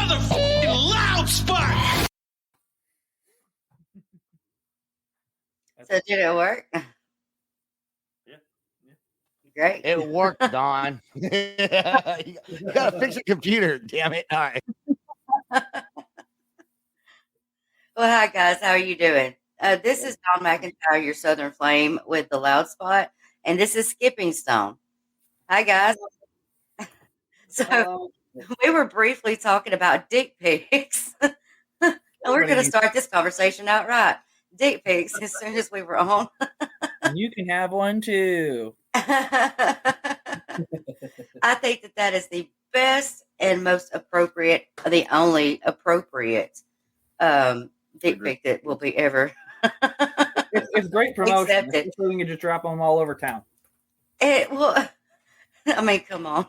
motherfucking loud spot. So did it work? Yeah. Great. It worked, Don. you gotta fix your computer, damn it. All right. Well, hi guys, how are you doing? This is Don McIntyre, your Southern Flame with the Loud Spot, and this is Skipping Stone. Hi guys. So we were briefly talking about dick pics, and we're going to start this conversation outright. Dick pics as soon as we were on. You can have one too. I think that is the best and most appropriate, the only appropriate dick pic that will be ever. It's great promotion. Accepted. Especially when you just drop them all over town. Well, I mean, come on.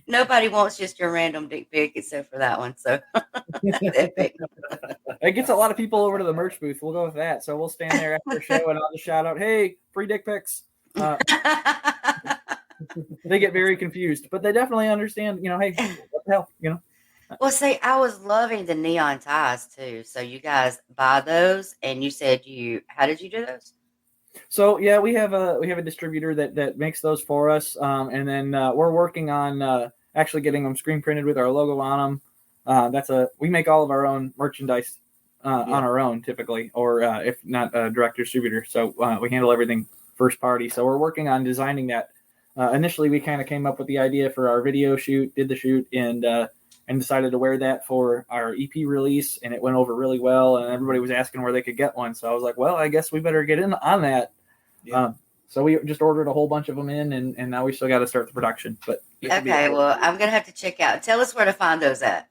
Nobody wants just your random dick pic except for that one. So it gets a lot of people over to the merch booth. We'll go with that. So we'll stand there after the show and I'll just shout out, "Hey, free dick pics." They get very confused, but they definitely understand, hey, what the hell, Well, see, I was loving the neon ties too. So you guys buy those, and you said how did you do those? So yeah, we have a distributor that makes those for us, and then we're working on actually getting them screen printed with our logo on them. We make all of our own merchandise on our own typically, or if not a direct distributor. So we handle everything first party. So we're working on designing that. Initially, we kind of came up with the idea for our video shoot, did the shoot, and decided to wear that for our EP release, and it went over really well, and everybody was asking where they could get one. So I was like, well, I guess we better get in on that. Yeah. So we just ordered a whole bunch of them in, and now we still got to start the production. But okay, well, I'm going to have to check out. Tell us where to find those at.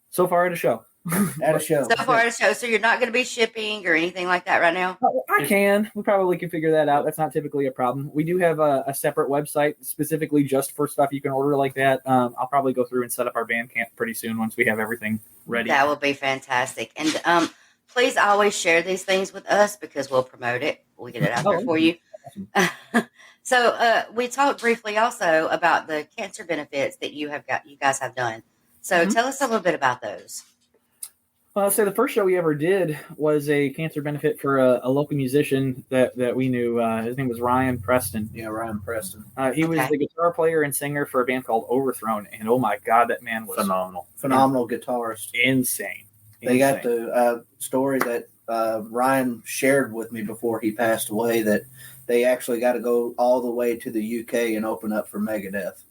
So far at a show. So far at a show. So you're not going to be shipping or anything like that right now? I can. We probably can figure that out. That's not typically a problem. We do have a separate website specifically just for stuff you can order like that. I'll probably go through and set up our Bandcamp pretty soon once we have everything ready. That would be fantastic. And please always share these things with us because we'll promote it. We'll get it out there for you. So we talked briefly also about the cancer benefits that you guys have done. So tell us a little bit about those. Well, so the first show we ever did was a cancer benefit for a local musician that we knew. His name was Ryan Preston. Yeah, Ryan Preston. He was the guitar player and singer for a band called Overthrown, and oh my God, that man was phenomenal guitarist, insane. They got the story that Ryan shared with me before he passed away that they actually got to go all the way to the UK and open up for Megadeth.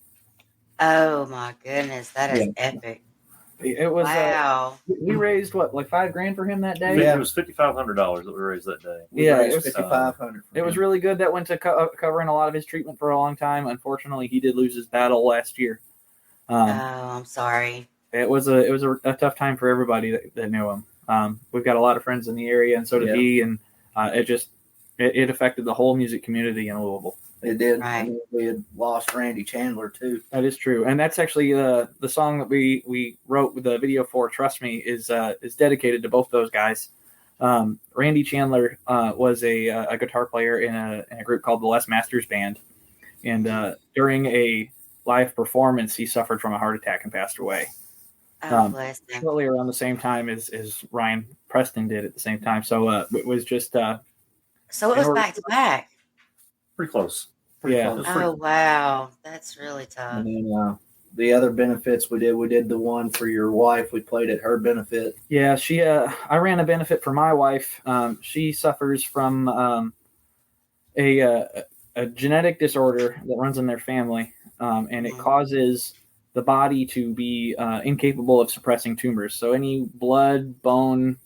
Oh my goodness, that is epic. It was wow. We raised what, like $5,000 for him that day? Yeah, it was $5,500 that we raised that day. It was $5,500. It was really good. That went to covering a lot of his treatment for a long time. Unfortunately, he did lose his battle last year. I'm sorry. It was a tough time for everybody that knew him. We've got a lot of friends in the area, and so did he. And it affected the whole music community in Louisville. It did. Right. We had lost Randy Chandler too. That is true, and that's actually the song that we wrote with the video for. Trust Me is dedicated to both those guys. Randy Chandler was a guitar player in a group called the Les Masters Band, and during a live performance, he suffered from a heart attack and passed away. Bless him. Shortly around the same time as Ryan Preston did at the same time. So it was just. So it was back to back. Pretty close. Oh wow, that's really tough. And then the other benefits we did the one for your wife. We played at her benefit. Yeah, I ran a benefit for my wife. She suffers from a genetic disorder that runs in their family, and it causes the body to be incapable of suppressing tumors. So any blood, bone,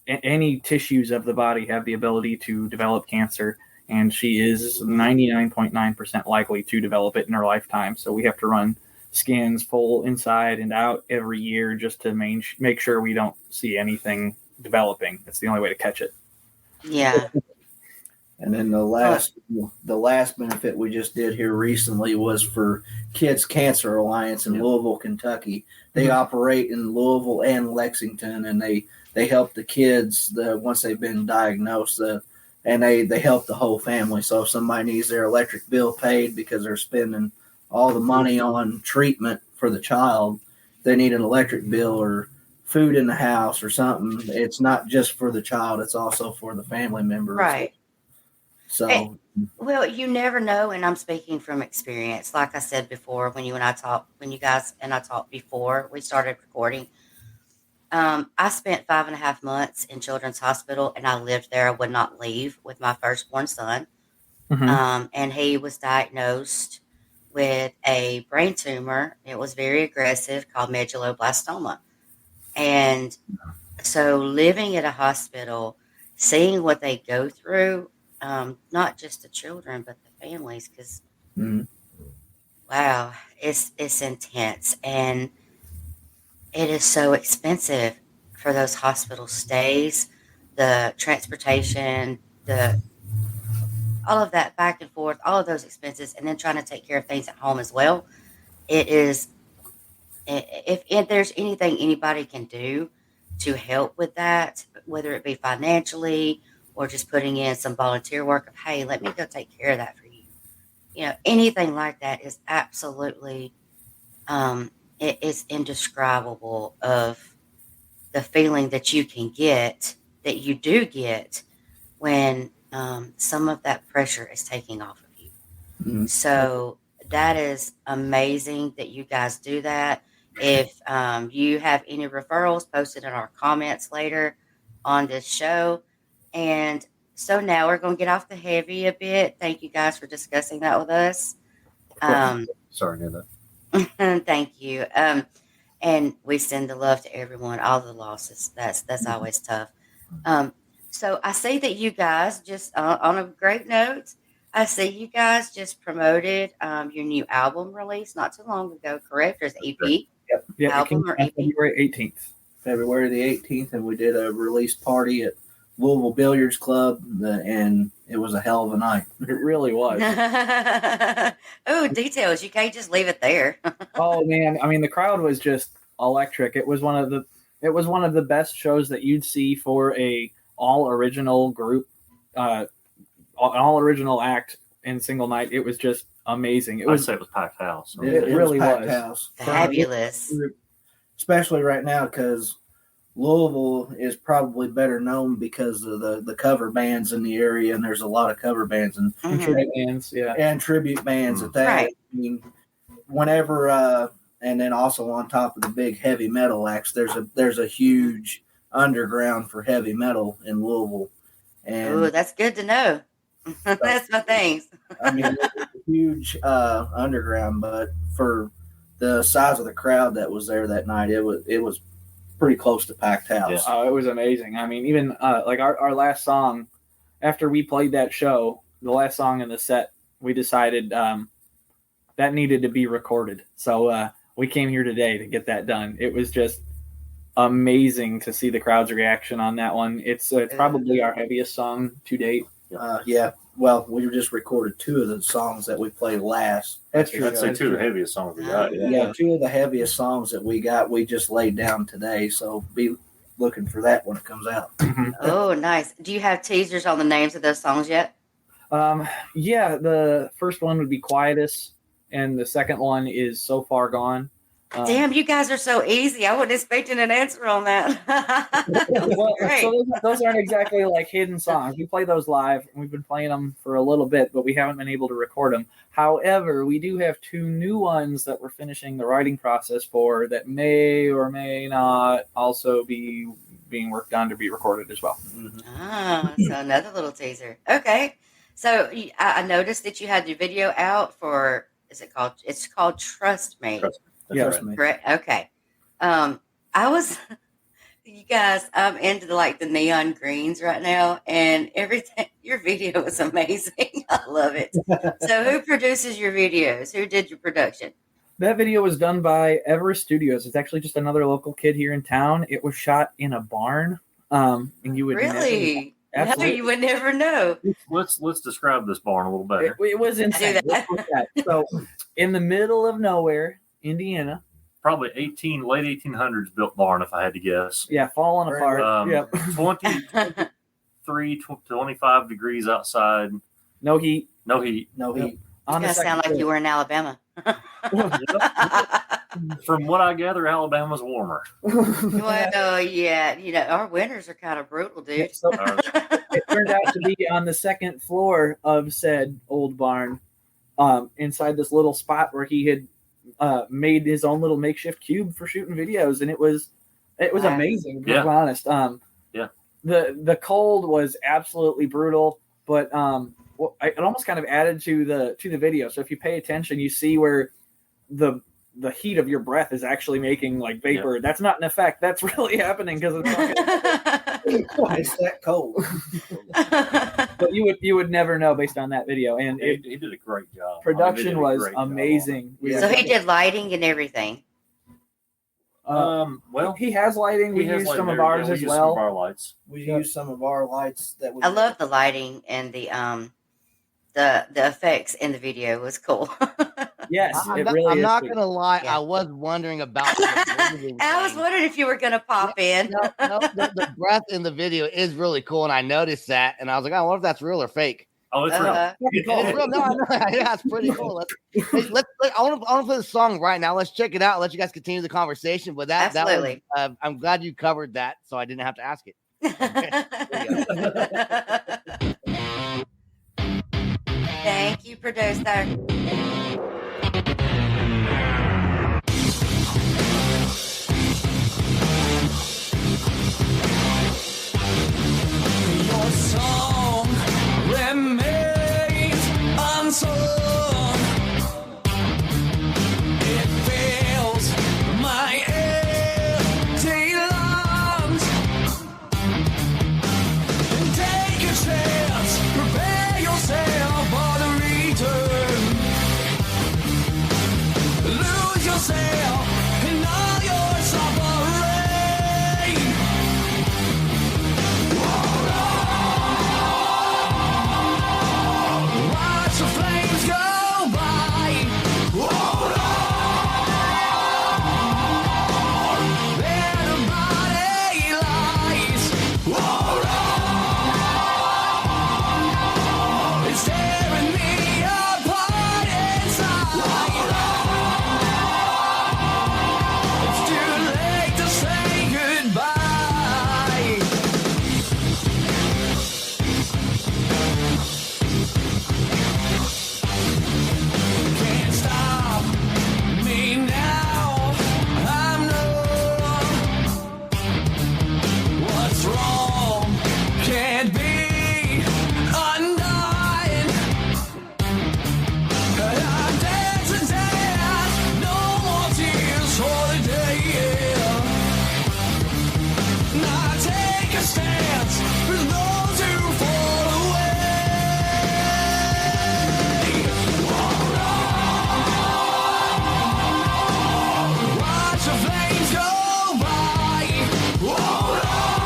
any tissues of the body have the ability to develop cancer. And she is 99.9% likely to develop it in her lifetime. So we have to run scans full inside and out every year just to make sure we don't see anything developing. That's the only way to catch it. Yeah. And then the last benefit we just did here recently was for Kids Cancer Alliance in Louisville, Kentucky. They operate in Louisville and Lexington, and they help the kids once they've been diagnosed. And they help the whole family. So if somebody needs their electric bill paid because they're spending all the money on treatment for the child, they need an electric bill or food in the house or something, it's not just for the child; it's also for the family member. Right. So, Hey. Well, you never know, and I'm speaking from experience. Like I said before, when you guys and I talked before we started recording, I spent 5.5 months in Children's Hospital, and I lived there. I would not leave with my firstborn son. Mhm. And he was diagnosed with a brain tumor. It was very aggressive, called medulloblastoma. And so living at a hospital, seeing what they go through, not just the children, but the families, because mhm. wow, it's intense. And it is so expensive for those hospital stays, the transportation, the all of that back and forth, all of those expenses, and then trying to take care of things at home as well. It is, if there's anything anybody can do to help with that, whether it be financially or just putting in some volunteer work of, hey, let me go take care of that for you. You know, anything like that is absolutely, it is indescribable of the feeling that you can get, that you do get when some of that pressure is taking off of you. Mhm. So that is amazing that you guys do that. If you have any referrals, post it in our comments later on this show. And so now we're going to get off the heavy a bit. Thank you guys for discussing that with us. Sorry to hear that. Thank you. And we send the love to everyone, all the losses. That's always tough. So I see that you guys just on a great note. I see you guys just promoted your new album release not too long ago, correct? Or is it EP? Yeah, it Album came or out EP? February 18th. February the 18th, and we did a release party at Louisville Billiards Club, and it was a hell of a night. It really was. Oh, details. You can't just leave it there. Oh man, I mean the crowd was just electric. It was one of the best shows that you'd see for a all original group, an all original act in single night. It was just amazing. It I'd was say it was packed house. It really packed was. house, Fabulous. especially right now because Louisville is probably better known because of the cover bands in the area, and there's a lot of cover bands and Mhm. tribute bands. Yeah, and tribute bands at that. Right. I mean, whenever and then also on top of the big heavy metal acts, there's a huge underground for heavy metal in Louisville, and Oh, that's good to know. That's my things. I mean it's a huge underground. But for the size of the crowd that was there that night, it was pretty close to packed house. it was amazing. I mean, even like our last song, after we played that show, the last song in the set, we decided that needed to be recorded. So we came here today to get that done. It was just amazing to see the crowd's reaction on that one. It's probably our heaviest song to date. Yeah. Well, we just recorded two of the songs that we played last. That's true. I'd say two of the heaviest songs we got. Yeah, two of the heaviest songs that we got, we just laid down today. So be looking for that when it comes out. Oh, nice. Do you have teasers on the names of those songs yet? Yeah, the first one would be Quietus, and the second one is So Far Gone. Damn, you guys are so easy. I wasn't expecting an answer on that. Well, Great. so those aren't exactly like hidden songs. We play those live, and we've been playing them for a little bit, but we haven't been able to record them. However, we do have two new ones that we're finishing the writing process for that may or may not also be being worked on to be recorded as well. Ah, so another little teaser. Okay. So I noticed that you had your video out for, it's called Trust Me. Trust Yeah. Trust me. Correct. Okay. I was, you guys, I'm into the neon greens right now, and everything. Your video is amazing. I love it. So, who produces your videos? Who did your production? That video was done by Everest Studios. It's actually just another local kid here in town. It was shot in a barn. And you would Really? No, Absolutely. you would never know. Let's describe this barn a little better. It was insane. that. Let's put that. So, in the middle of nowhere, Indiana. Probably late 1800s built barn, if I had to guess. Yeah, falling apart. Yep. 23, 25 degrees outside, No heat. no heat. No heat. On You the guys sound second like you were in Alabama. From what I gather, Alabama's warmer. Well, yeah, our winters are kind of brutal, dude. So it turned out to be on the second floor of said old barn, inside this little spot where he had made his own little makeshift cube for shooting videos, and it was Wow. amazing, to be Yeah. honest. Yeah. The cold was absolutely brutal, but it almost kind of added to the video. So if you pay attention, you see where the heat of your breath is actually making like vapor. That's not an effect. That's really happening because it's fucking It's that cold. but you would never know based on that video, and He did a great job. production They did a was great job. amazing. So he did lighting and everything. Well, he has lighting. We he has use light some of there. ours Yeah, we as use some of well. our lights. We Yeah. use some of our lights that we. I love the lighting and the effects in the video was cool. Yes, I'm it not, really I'm is. not sweet. gonna lie. Yeah. I was wondering about the breathing I was thing. wondering if you were gonna pop in. No, the breath in the video is really cool, and I noticed that, and I was like, I wonder if that's real or fake. Oh, it's real. It's real. No, I know. Yeah, it's pretty cool. I want to play the song right now. Let's check it out. Let you guys continue the conversation. But Absolutely. that was, I'm glad you covered that, so I didn't have to ask it. Thank you, producer. Your song remains unsung. It fills my empty lungs. Take a chance, prepare yourself for the return. Lose yourself in all your suffering. Watch the flames go by. Hold on. Where the body lies. Hold on. It's tearing me apart inside. It's too late to say goodbye. Can't stop me now. I'm numb. What's wrong can't be undone. I'm dancing, dance. No more tears for the day. Now take a stance for those who fall away. Watch the flames go by. Hold on.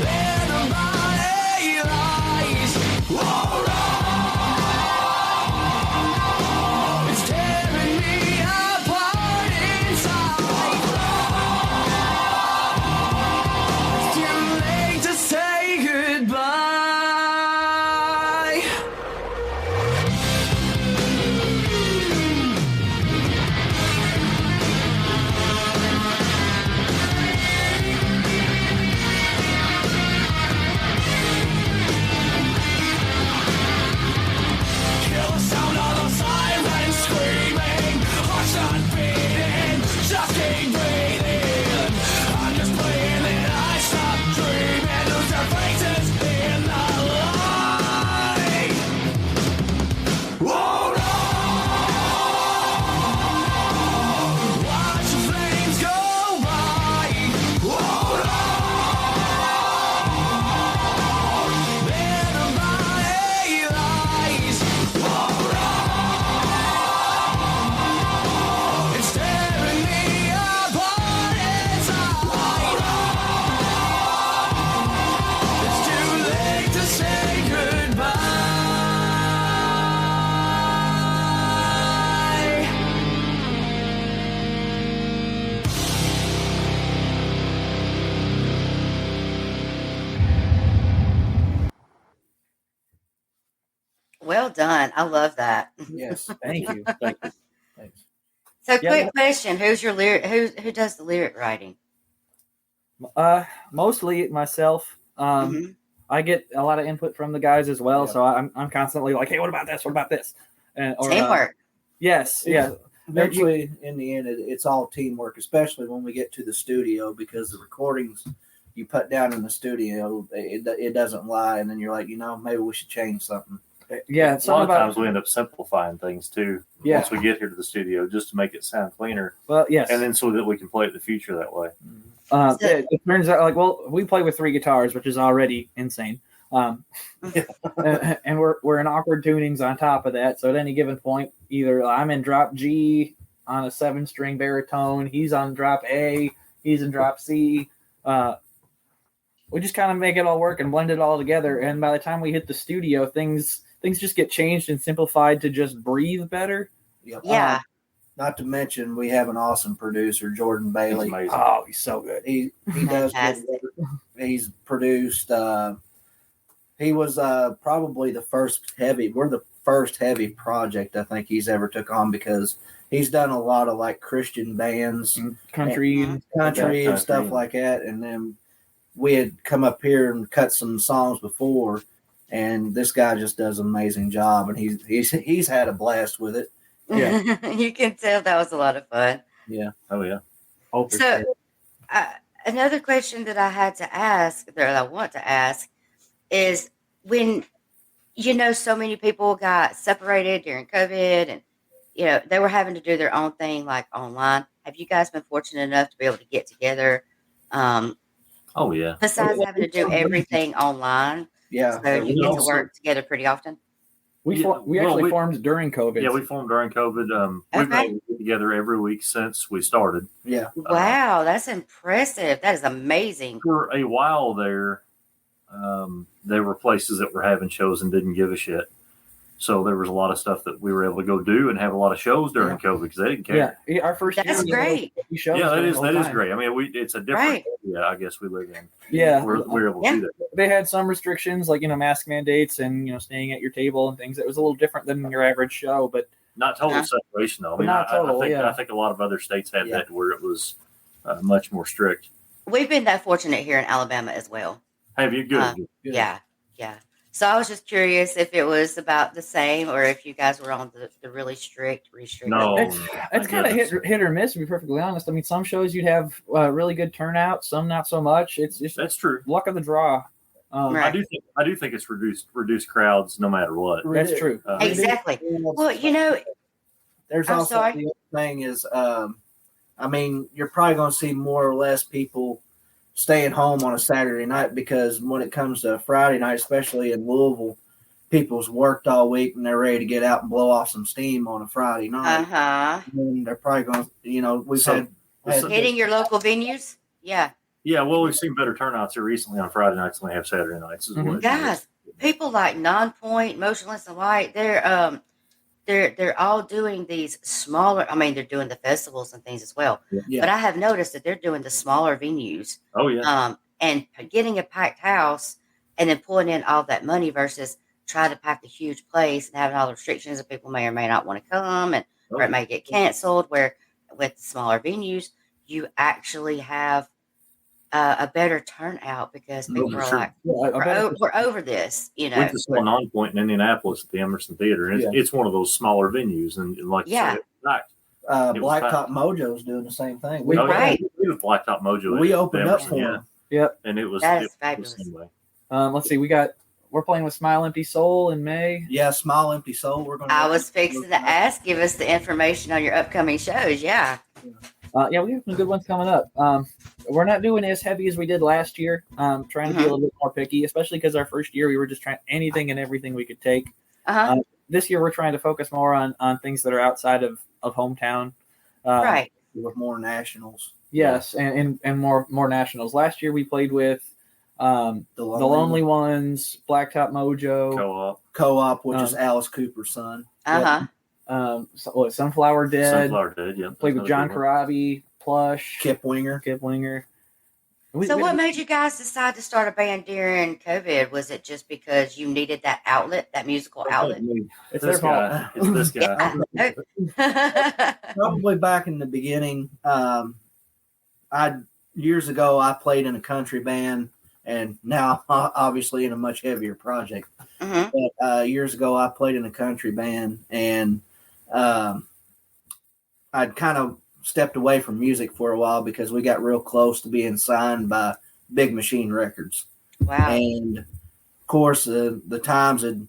There the body lies. Hold on. It's tearing me apart inside. It's too late to say goodbye. Kill the sound of the sirens screaming. Hearts not beating, just keep breathing. I'm just praying that I stop dreaming. Lose their faces in the light. Hold on. Watch the flames go by. Hold on. There the body lies. Hold on. It's tearing me apart inside. It's too late to say goodbye. Well done. I love that. Yes. Thank you. Thank you. Thanks. So, Yeah, quick question: who's your lyric? Who does the lyric writing? Mostly myself. Mhm. I get a lot of input from the guys as well, Yeah. so I'm constantly like, hey, what about this? What about this? And Teamwork. yes, yeah. Eventually, in the end, it's all teamwork, especially when we get to the studio, because the recordings you put down in the studio, it doesn't lie, and then you're like, maybe we should change something. Yeah, A lot of times we end up simplifying things too. Yeah. Once we get here to the studio, just to make it sound cleaner, Well, yes. and then so that we can play it in the future that way. Yeah, it turns out we play with 3 guitars, which is already insane. And we're in awkward tunings on top of that. So at any given point, either I'm in drop G on a 7-string baritone, he's on drop A, he's in drop C. We just kind of make it all work and blend it all together. And by the time we hit the studio, things just get changed and simplified to just breathe better. Yep. Yeah. Not to mention, we have an awesome producer, Jordan It's Bailey. amazing. Oh, he's so good. He does good work. He's produced. He was probably the first heavy. We're the first heavy project I think he's ever took on, because he's done a lot of like Christian bands, Country. country and stuff Country. like that. And then we had come up here and cut some songs before, and this guy just does an amazing job, and he's had a blast with it. Yeah. You can tell that was a lot of fun. Yeah. Oh yeah. Oh, for So, sure. another question that I had to ask, that I want to ask, is when so many people got separated during COVID, and they were having to do their own thing like online. Have you guys been fortunate enough to be able to get together? Oh yeah. Besides having to do everything online, Yeah. so you get to also- work together pretty often. We formed during COVID. Yeah, we formed during COVID. We've been Okay. able to get together every week since we started. Yeah. Wow, that's impressive. That is amazing. For a while there were places that were having shows and didn't give a shit. So there was a lot of stuff that we were able to go do and have a lot of shows during COVID because they didn't care. Yeah, our first That's year, great. we showed Yeah, that the is whole that is time. great. I mean, it's a different Right. area, I guess we live in. Yeah, We're able to Yeah. do that. they had some restrictions like mask mandates and staying at your table and things. It was a little different than your average show, but Not total Yeah. separation though. I But mean, not total, I think a lot of other states had Yeah. that where it was much more strict. We've been that fortunate here in Alabama as well. Have you good? Yeah. So I was just curious if it was about the same or if you guys were on the really strict restrictions. No, it's my kind of goodness. hit or miss, to be perfectly honest. I mean, some shows you'd have really good turnout, some not so much. It's just That's true. luck of the draw. Right. I do think it's reduced crowds no matter what. That's true. Exactly. Well, There's I'm also sorry. the other thing is, you're probably going to see more or less people staying home on a Saturday night, because when it comes to Friday night, especially in Louisville, people's worked all week and they're ready to get out and blow off some steam on a Friday night. And they're probably going to, we've So- had Hitting your local venues. Yeah. Yeah, well, we've seen better turnouts here recently on Friday nights than we have Saturday nights. Is what it is. Guys, people like Nonpoint, Motionless and Light, they're all doing these smaller. I mean, they're doing the festivals and things as well. Yeah. But I have noticed that they're doing the smaller venues. Oh yeah. And getting a packed house and then pulling in all that money versus trying to pack a huge place and having all the restrictions that people may or may not want to come, and or it may get canceled. Where with smaller venues, you actually have a better turnout because people for are sure. like, Yeah, we're over this, Went to see Non-Point in Indianapolis at the Emerson Theater, and it's one of those smaller venues, and like you Yeah. said, it's packed. It was Blacktop Mojo's doing the same thing. We- Right. We did Blacktop Mojo. We at opened the up Emerson, for yeah. them. Yep. And it was That is it was fabulous. the same way. Let's see. We're playing with Smile Empty Soul in May. Yeah, Smile Empty Soul. We're going to. I was fixing to ask, give us the information on your upcoming shows. Yeah. Yeah, we have some good ones coming up. We're not doing as heavy as we did last year. Trying to be a little bit more picky, especially because our first year we were just trying anything and everything we could take. This year we're trying to focus more on things that are outside of hometown. Right. With more nationals. Yes, and more nationals. Last year we played with the Lonely Ones, Blacktop Mojo, Co-op. which is Alice Cooper's son. Sunflower Dead. Sunflower Dead, yeah. Played with That's John another good one. Corabi, Plush, Kip Winger. Kip Winger. So, what made you guys decide to start a band during COVID? Was it just because you needed that outlet, that musical outlet? It's their This fault. guy. It's this guy. Yeah. Probably back in the beginning, years ago I played in a country band, and now obviously in a much heavier project. Mhm. But years ago I played in a country band, and I'd kind of stepped away from music for a while because we got real close to being signed by Big Machine Records. Wow. And of course, the times had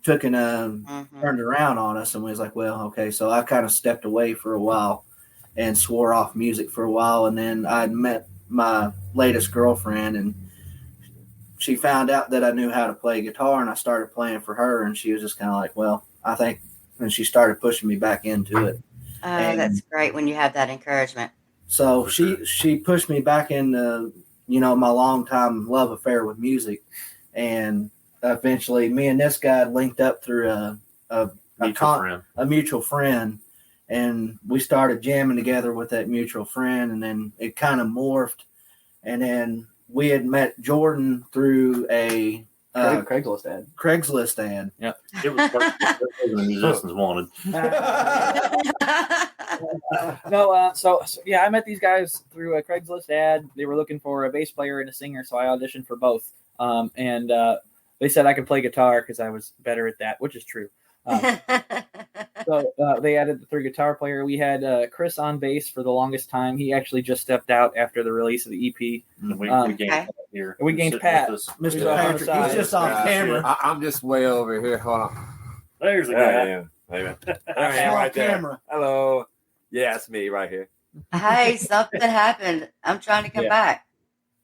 turned around on us, and we was like, well, okay. So I kind of stepped away for a while and swore off music for a while. And then I'd met my latest girlfriend, and she found out that I knew how to play guitar, and I started playing for her. And she was just kind of like, well, I think, and she started pushing me back into it. Oh, that's great when you have that encouragement. So she pushed me back into, my longtime love affair with music. And eventually me and this guy linked up through a mutual friend. And we started jamming together with that mutual friend. And then it kind of morphed. And then we had met Jordan through a Craigslist ad. Craigslist ad. Yep. It was perfect. It was the musicians wanted. So yeah, I met these guys through a Craigslist ad. They were looking for a bass player and a singer, so I auditioned for both. And they said I could play guitar because I was better at that, which is true. So they added the third guitar player. We had Chris on bass for the longest time. He actually just stepped out after the release of the EP. And we Okay. gained Pat here. We gained Sitting Pat. with us. Mr. He's off on the Patrick, side. he's just on camera. I'm just way over here. Hold on. There's the There I guy. am. There I He's am on right there. camera. Hello. Yeah, it's me right here. Hey, something happened. I'm trying to come Yeah. back.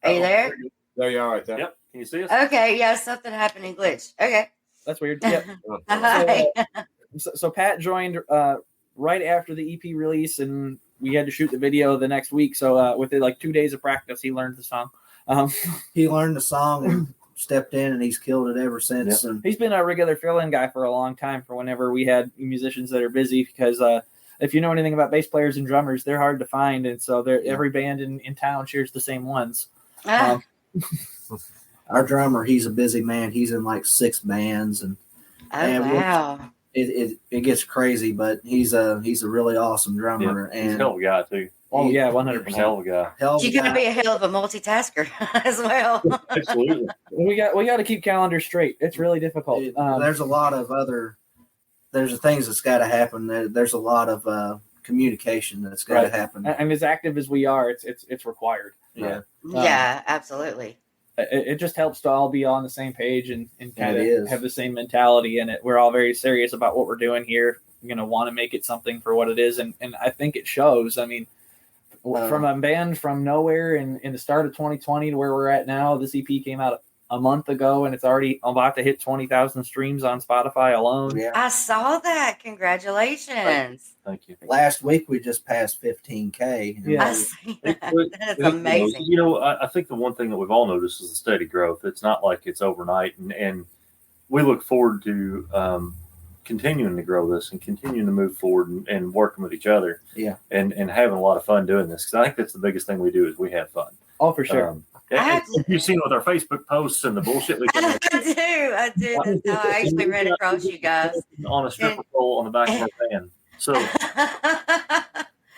Are you there? There you are right there. Yep. Can you see us? Okay, yeah, something happened in glitch. Okay. That's weird. Yep. Hi. So Pat joined right after the EP release, and we had to shoot the video the next week. So within like 2 days of practice, he learned the song. He learned the song and stepped in, and he's killed it ever since. And He's been a regular fill-in guy for a long time for whenever we had musicians that are busy, because if you know anything about bass players and drummers, they're hard to find, and so every band in town shares the same ones. Ah, our drummer, he's a busy man. He's in like 6 bands, and oh, and wow. it gets crazy. But he's a really awesome drummer, He's a and hell of a guy too. Oh yeah, He's a 100%. hell of a guy. hell of a You're going to guy. be a hell of a multitasker as well. Absolutely. We got to keep calendars straight. It's really difficult. There's a lot of there's things that's got to happen. There's a lot of communication that's got to Right. happen. And as active as we are, it's required. Yeah, Yeah, absolutely. It just helps to all be on the same page and kind It of is. have the same mentality in it. We're all very serious about what we're doing here. We're going to want to make it something for what it is. And I think it shows. I mean, from a band from nowhere in the start of 2020 to where we're at now, this EP came out a month ago, and it's already about to hit 20,000 streams on Spotify alone. yeah. I saw that. Congratulations. Thank you. Last week we just passed 15K. Yeah. I see that. That is amazing. You know, I think the one thing that we've all noticed is the steady growth. It's not like it's overnight, and we look forward to continuing to grow this and continuing to move forward and working with each other. Yeah. and having a lot of fun doing this, because I think that's the biggest thing we do is we have fun. Oh, for sure. You've seen it with our Facebook posts and the bullshit we I do. That's how I actually ran across you guys. on a stripper pole on the back of our van. So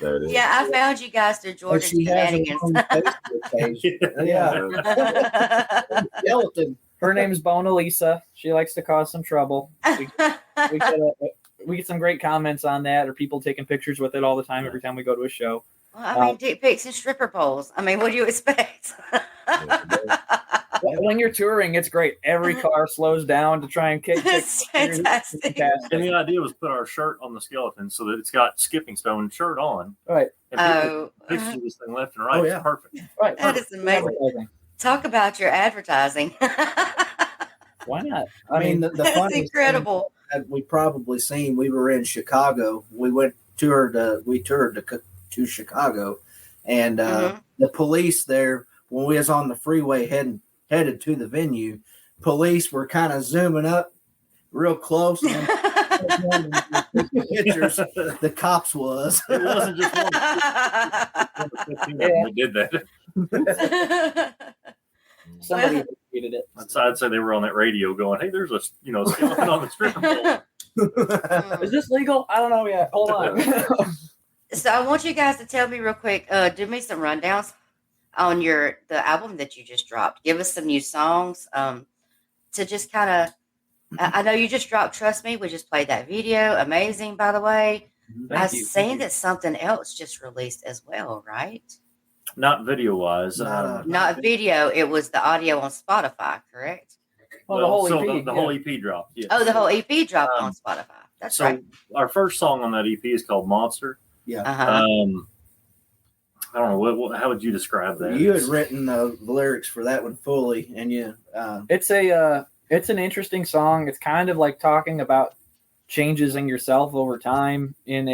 There it is. Yeah, I found you guys through But Jordan's she has her shenanigans. own Facebook page. Yeah, skeleton. Her name's Bona Lisa. She likes to cause some trouble. We get some great comments on that, or people taking pictures with it all the time every time we go to a show. Well, I mean, dick pics and stripper poles. I mean, what do you expect? When you're touring, it's great. Every car slows down to try and take That's pictures. fantastic. It's fantastic. and the idea was put our shirt on the skeleton so that it's got Skipping Stone shirt on. Right, And people Oh, take pictures of this thing left and right. Oh, It's yeah. perfect. right. that is amazing. Talk about your advertising. Why not? I mean, the That's funniest incredible. thing that we probably seen. We were in Chicago. We toured to Chicago, and Mhm. the police there when we was on the freeway headed to the venue. Police were kind of zooming up real close. And pictures. The cops was. It wasn't just one. We did that. Somebody appreciated it. I'd say they were on that radio going, "Hey, there's a skeleton on the stripping pole." Is this legal? I don't know yet. Hold on. So I want you guys to tell me real quick. Do me some rundowns on the album that you just dropped. Give us some new songs. To just kind of. I know you just dropped "Trust Me." We just played that video. Amazing, by the way. I've seen that something else just released as well, right? Not video wise. Not video. It was the audio on Spotify, correct? Well, the whole so EP. the whole EP dropped. Yes. Oh, the whole EP dropped on Spotify. That's So right. our first song on that EP is called "Monster." Yeah. Uh-huh. I don't know how would you describe that? You had written the lyrics for that one fully, and It's an interesting song. It's kind of like talking about changes in yourself over time in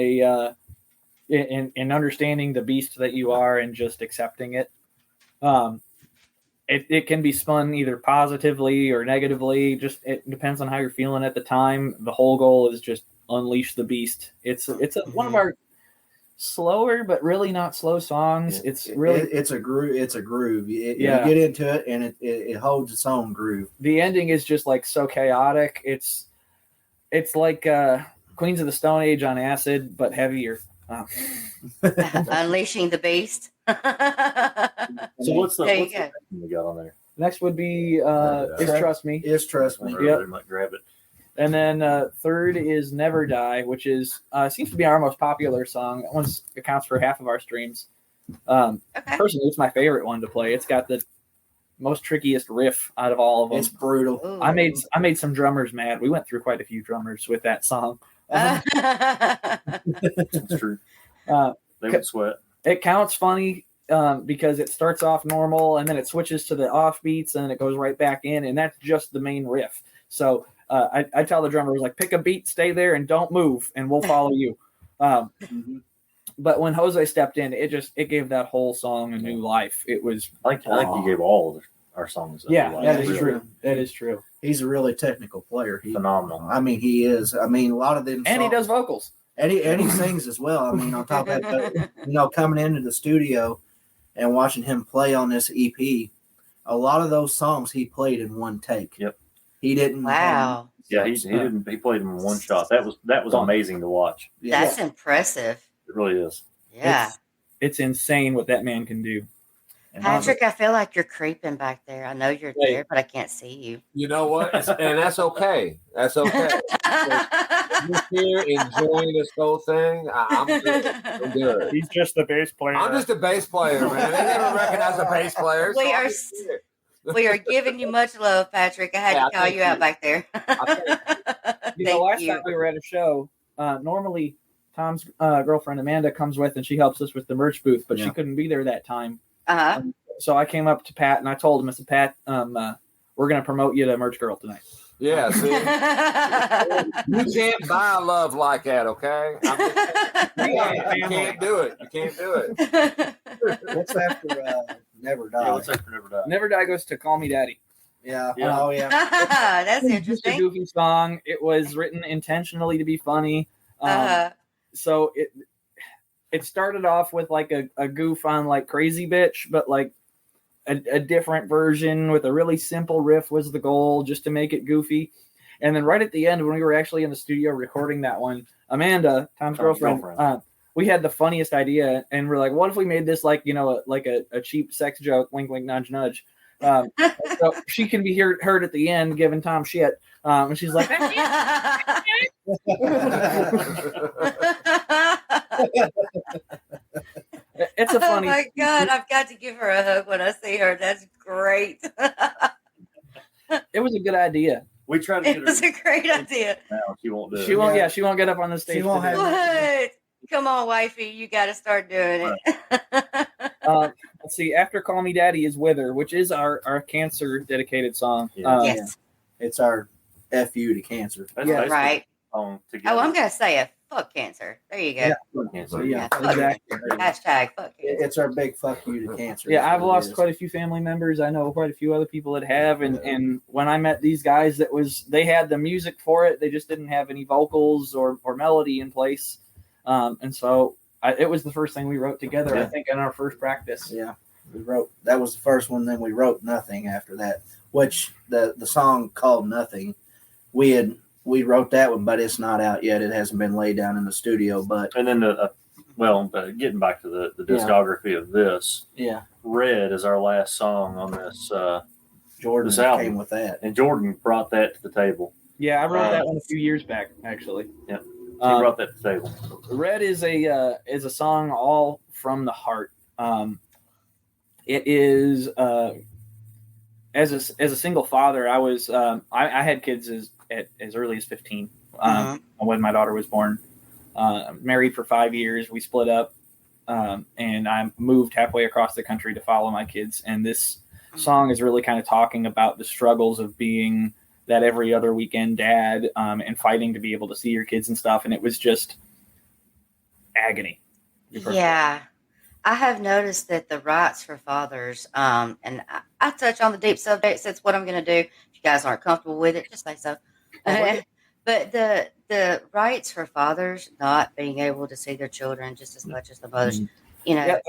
understanding the beast that you are and just accepting it. It can be spun either positively or negatively. Just it depends on how you're feeling at the time. The whole goal is just unleash the beast. It's one of our slower but really not slow songs. Yeah. It's really it's a groove. It's a groove. You get into it, and it holds its own groove. The ending is just like so chaotic. It's like Queens of the Stone Age on acid, but heavier. Unleashing the beast. So what's There you the next one we got on there? Next would be Is Trust Me. Is Trust Me. Everybody might grab it. And then third is Never Die, which is seems to be our most popular song. That one accounts for half of our streams. Okay. Personally, it's my favorite one to play. It's got the most trickiest riff out of all of them. It's brutal. Ooh. I made some drummers mad. We went through quite a few drummers with that song. That's true. They would sweat. It counts funny because it starts off normal and then it switches to the off beats and it goes right back in, and that's just the main riff. So I tell the drummers, like, pick a beat, stay there, and don't move, and we'll follow you. But when Jose stepped in, it gave that whole song a new life. It was I think you gave all of our songs. that is true. That is true. He's a really technical player. Phenomenal. I mean, he is. I mean, a lot of them. And he does vocals. And he sings as well. I mean, on top of that, coming into the studio and watching him play on this EP, a lot of those songs he played in one take. Yep. He didn't. Wow. Yeah, he didn't. He played them in one shot. That was amazing to watch. That's impressive. It really is. Yeah. It's insane what that man can do. And Patrick, I feel like you're creeping back there. I know you're there, but I can't see you. You know what? And that's okay. That's okay. You're here enjoying this whole thing. I'm good. I'm good. He's just the bass player. I'm just a bass player, man. They never recognize a bass player. We so are I'm just here. We are giving you much love, Patrick. I had to call thank you out you. back there. Last time we were at a show, normally Tom's girlfriend Amanda comes with and she helps us with the merch booth, but she couldn't be there that time. Uh-huh. So I came up to Pat and I told him, I said, Pat, we're going to promote you to Merch Girl tonight. Yeah, see, you can't buy love like that, okay? You can't do it. You can't do it. what's after Never Die? Yeah, what's after Never Die? Never Die goes to Call Me Daddy. Yeah. Yeah. Oh yeah. That's It's just a interesting. goofy song. It was written intentionally to be funny. So it started off with like a goof on like Crazy Bitch, but like a different version with a really simple riff was the goal, just to make it goofy. And then right at the end, when we were actually in the studio recording that one, Amanda, Tom's girlfriend, we had the funniest idea, and we're like, what if we made this like, like a cheap sex joke, wink, wink, nudge, nudge. So she can be heard at the end giving Tom shit. And she's like, it's a funny. Oh my God, I've got to give her a hug when I see her. That's great. It was a good idea. We tried to It get was her a great idea. now. She won't do it. She won't. Yeah, she won't get up on the stage. She won't to do have- it. What? Come on, wifey. You got to start doing it. Let's see. After Call Me Daddy is Wither, which is our cancer dedicated song. Yeah. Yes. It's our FU to cancer. That's Yeah, basically Right. a song together. Oh, I'm going to say it. Fuck cancer. There you go. Yeah. So yeah, Yeah. exactly. Hashtag fuck cancer. It's our big fuck you to cancer. Yeah, is I've what it lost is. quite a few family members. I know quite a few other people that have, and when I met these guys, they had the music for it. They just didn't have any vocals or melody in place, and so it was the first thing we wrote together. I Yeah. think in our first practice. Yeah. That was the first one. Then we wrote Nothing after that, which the song called Nothing, we wrote that one, but it's not out yet. It hasn't been laid down in the studio. But And then getting back to the discography of this, yeah, Red is our last song on this, Jordan This album. came with that. and Jordan brought that to the table. Yeah, I wrote that one a few years back, actually. Yeah. He brought that to the table. Red is a song all from the heart. It is as a single father, I was I had kids as early as 15 when my daughter was born. Married for 5 years, we split up, and I moved halfway across the country to follow my kids. And this song is really kind of talking about the struggles of being that every other weekend dad, and fighting to be able to see your kids and stuff. And it was just agony. Yeah. I have noticed that the rights for fathers, and I touch on the deep subjects. That's what I'm going to do. If you guys aren't comfortable with it, just say so. But the rights for fathers not being able to see their children just as much as the mothers, you know,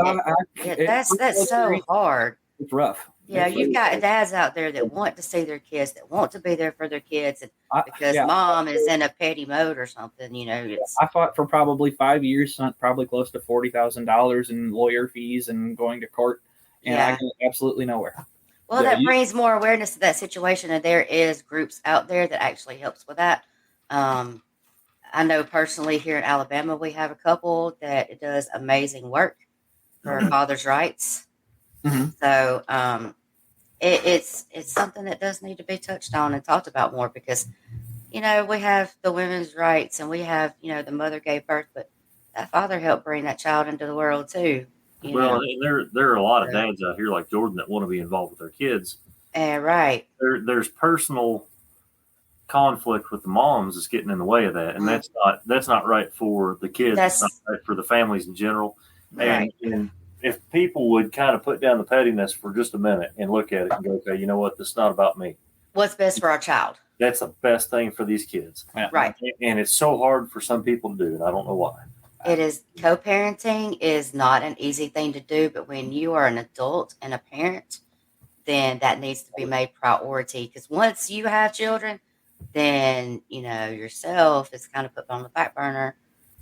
that's so hard. It's rough. Yeah, you've got dads out there that want to see their kids, that want to be there for their kids, and because mom is in a petty mode or something, you know. I fought for probably 5 years, spent probably close to $40,000 in lawyer fees and going to court, and I got absolutely nowhere. Well, that brings more awareness to that situation, and there is groups out there that actually helps with that. I know personally here in Alabama, we have a couple that does amazing work for fathers' rights. Mm-hmm. So it's something that does need to be touched on and talked about more because, you know, we have the women's rights and we have, you know, the mother gave birth, but that father helped bring that child into the world too. Well, and there are a lot of dads out here like Jordan that want to be involved with their kids. Right. There's personal conflict with the moms that's getting in the way of that, and that's not right for the kids. That's not right for the families in general. Right. And if people would kind of put down the pettiness for just a minute and look at it and go, okay, you know what? This is not about me. What's best for our child? That's the best thing for these kids. Yeah. Right. And it's so hard for some people to do, and I don't know why. It is co-parenting is not an easy thing to do, but when you are an adult and a parent, then that needs to be made priority. Because once you have children, then you know yourself is kind of put on the back burner,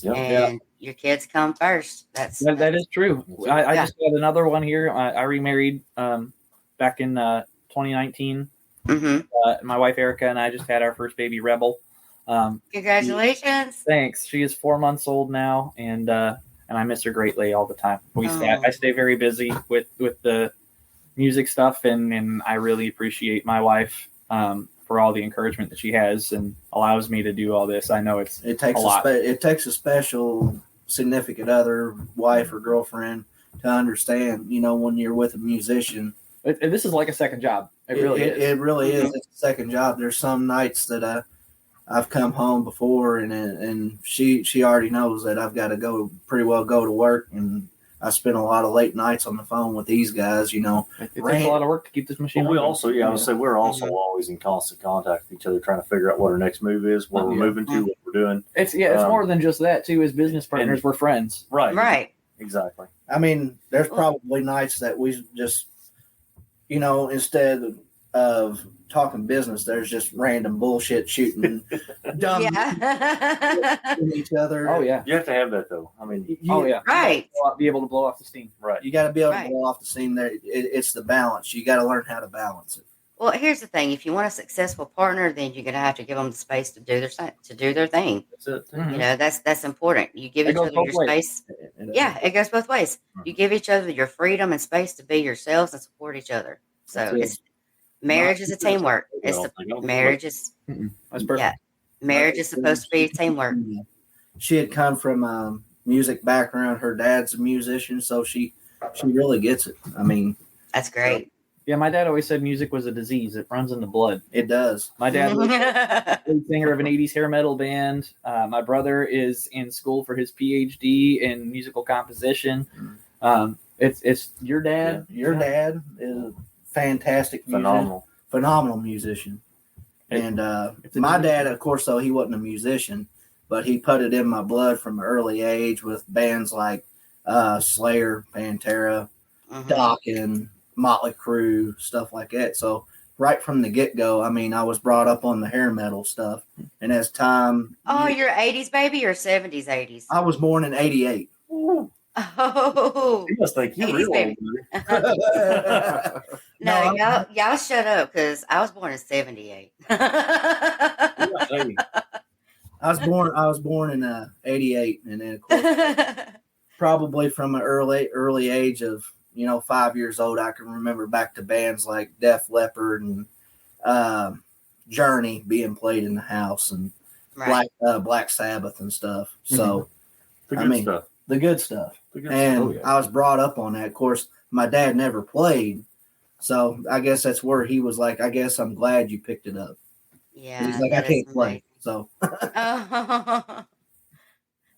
and your kids come first. That is true. I just had another one here. I remarried back in 2019. My wife Erica and I just had our first baby, Rebel. Congratulations! Thanks. She is 4 months old now, and I miss her greatly all the time. I stay very busy with the music stuff, and I really appreciate my wife for all the encouragement that she has and allows me to do all this. I know it takes a lot. It takes a special significant other, wife or girlfriend, to understand. You know, when you're with a musician, this is like a second job. It really is. It really is. It's a second job. There's some nights that I've come home before, and she already knows that I've got to go to work, and I spend a lot of late nights on the phone with these guys. You know, it takes a lot of work to keep this machine. But we also, I would say, we're also always in constant contact with each other, trying to figure out what our next move is, where we're moving to, what we're doing. It's more than just that too. As business partners, we're friends. Right. Exactly. I mean, there's probably nights that we just, you know, instead of talking business, there's just random bullshit shooting dumb each other. Oh yeah, you have to have that though. I mean, right. Be able to blow off the steam. Right. You got to be able to blow off the steam. There, it's the balance. You got to learn how to balance it. Well, here's the thing: if you want a successful partner, then you're going to have to give them the space to do their thing. That's it. You know, that's important. You give each other your space. Yeah, it goes both ways. You give each other your freedom and space to be yourselves and support each other. So marriage is a teamwork. Marriage is marriage is supposed to be teamwork. She had come from a music background. Her dad's a musician, so she really gets it. I mean, that's great. Yeah, my dad always said music was a disease. It runs in the blood. It does. My dad was lead singer of an 80s hair metal band. My brother is in school for his PhD in musical composition. It's your dad. Yeah, your dad is a fantastic musician. Phenomenal musician. And my dad, of course, though, he wasn't a musician, but he put it in my blood from an early age with bands like Slayer, Pantera, Doc and Motley Crue, stuff like that. So right from the get go, I mean, I was brought up on the hair metal stuff, and as time, Oh, you're 80s baby or 70s, 80s? I was born in '88. Oh, You must think you're 80s real baby. old. No, No, y'all shut up because I was born in 78. Hey, I was born in '88, and then of course, probably from an early age of 5 years old, I can remember back to bands like Def Leppard and Journey being played in the house, and Right. Black Sabbath and stuff. So the I good mean, stuff. the good stuff. The good And Oh, yeah. I was brought up on that. Of course, my dad never played, so I guess that's where he was like, I guess I'm glad you picked it up. Yeah. He's like, I that is can't play. amazing. So Oh.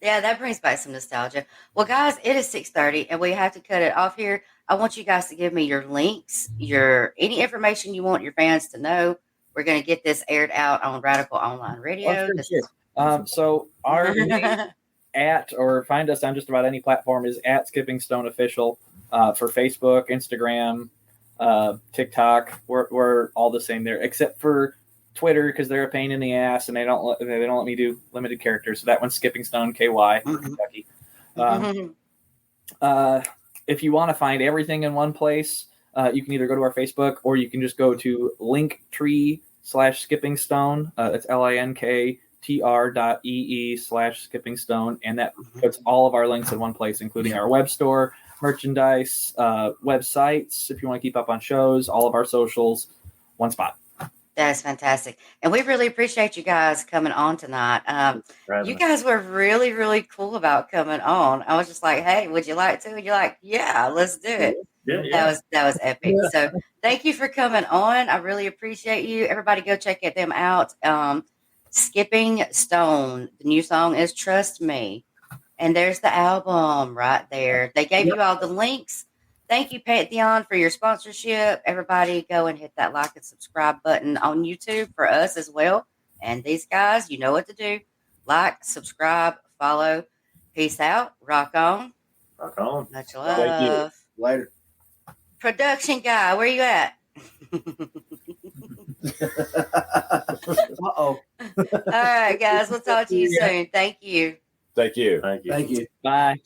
Yeah, that brings back some nostalgia. Well, guys, it is 6:30 and we have to cut it off here. I want you guys to give me your links, any information you want your fans to know. We're going to get this aired out on Radical Online Radio. sure, This sure. So our is- name at or find us on just about any platform is at Skipping Stone Official for Facebook, Instagram, TikTok. We're all the same there, except for Twitter because they're a pain in the ass and they don't let me do limited characters. So that one's Skipping Stone KY for Kentucky. If you want to find everything in one place, you can either go to our Facebook or you can just go to Linktree/Skipping Stone. That's linktr.ee/Skipping Stone, and that puts all of our links in one place, including our web store, merchandise, websites. If you want to keep up on shows, all of our socials, one spot. That's fantastic. And we really appreciate you guys coming on tonight. You guys were really, really cool about coming on. I was just like, hey, would you like to? And you're like, yeah, let's do it. Yeah. That was epic. So thank you for coming on. I really appreciate you. Everybody go check them out. Skipping Stone. The new song is Trust Me. And there's the album right there. They gave you all the links. Thank you, Pantheon, for your sponsorship. Everybody go and hit that like and subscribe button on YouTube for us as well. And these guys, you know what to do. Like, subscribe, follow. Peace out. Rock on. Rock on. Much Thank you. love. later. Production guy, where you at? Uh-oh. All right, guys. We'll talk to you soon. Thank you. Thank you. Thank you. Thank you. Bye.